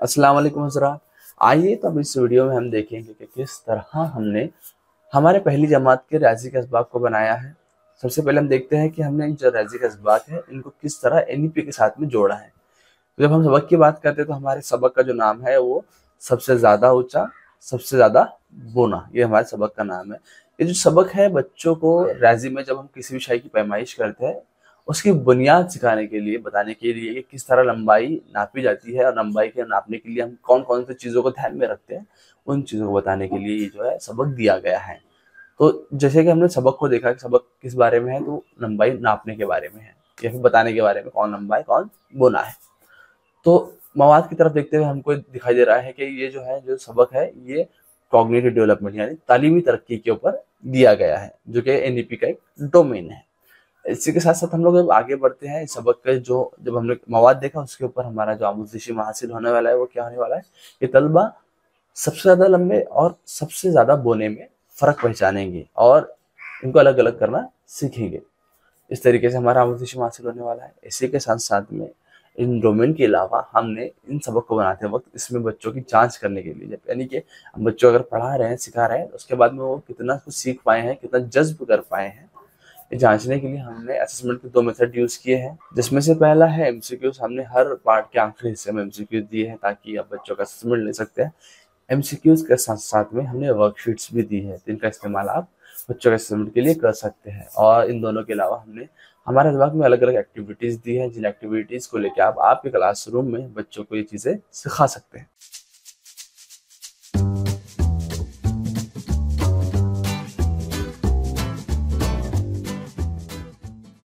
अस्सलाम वालेकुम हज़रात। आइए तो अब इस वीडियो में हम देखेंगे कि किस तरह हमने हमारे पहली जमात के रियाज़ी के असबाक को बनाया है। सबसे पहले हम देखते हैं कि हमने जो रियाज़ी के असबाक है इनको किस तरह एनईपी के साथ में जोड़ा है। तो जब हम सबक की बात करते हैं तो हमारे सबक का जो नाम है वो सबसे ज़्यादा ऊंचा, सबसे ज़्यादा बोना, ये हमारे सबक का नाम है। ये जो सबक है बच्चों को रियाज़ी में जब हम किसी भी शय की पैमाइश करते हैं उसकी बुनियाद सिखाने के लिए, बताने के लिए कि किस तरह लंबाई नापी जाती है और लंबाई के नापने के लिए हम कौन-कौन सी चीज़ों को ध्यान में रखते हैं, उन चीज़ों को बताने के लिए ये जो है सबक दिया गया है। तो जैसे कि हमने सबक को देखा कि सबक किस बारे में है, तो लंबाई नापने के बारे में है या फिर बताने के बारे में कौन लंबा है, कौन बोना है। तो मवाद की तरफ देखते हुए हमको दिखाई दे रहा है कि ये जो है जो सबक है ये कॉग्निटिव डेवलपमेंट यानी तालीमी तरक्की के ऊपर दिया गया है, जो कि एनईपी का एक डोमेन है। इसी के साथ-साथ हम लोग अब आगे बढ़ते हैं। इस सबक के जो जब हमने मवाद देखा उसके ऊपर हमारा जो आमूज़-ज़ेशी हासिल होने वाला है वो क्या होने वाला है कि तलबा सबसे ज़्यादा लंबे और सबसे ज़्यादा बोने में फ़र्क पहचानेंगे और इनको अलग-अलग करना सीखेंगे। इस तरीके से हमारा आमूज़-ज़ेशी हासिल होने वाला है। इसी के साथ-साथ में इन डोमेन के अलावा हमने इन सबक को बनाते वक़्त इसमें बच्चों की जाँच करने के लिए यानी कि हम बच्चों को अगर पढ़ा रहे हैं, सिखा रहे हैं, तो उसके बाद में वो कितना कुछ सीख पाए हैं, कितना जज़्ब कर पाए हैं, ये जांचने के लिए हमने असेसमेंट के 2 मेथड यूज़ किए हैं, जिसमें से पहला है एमसीक्यूज़। हमने हर पार्ट के आखिरी हिस्से में एमसीक्यूज़ दिए हैं ताकि आप बच्चों का असेसमेंट ले सकते हैं। एमसीक्यूज़ के साथ-साथ में हमने वर्कशीट्स भी दी है, जिनका इस्तेमाल आप बच्चों के असेसमेंट के लिए कर सकते हैं। और इन दोनों के अलावा हमने हमारे दिमाग में अलग-अलग एक्टिविटीज़ दी हैं, जिन एक्टिविटीज़ को लेके आप आपके क्लासरूम में बच्चों को ये चीज़ें सिखा सकते हैं।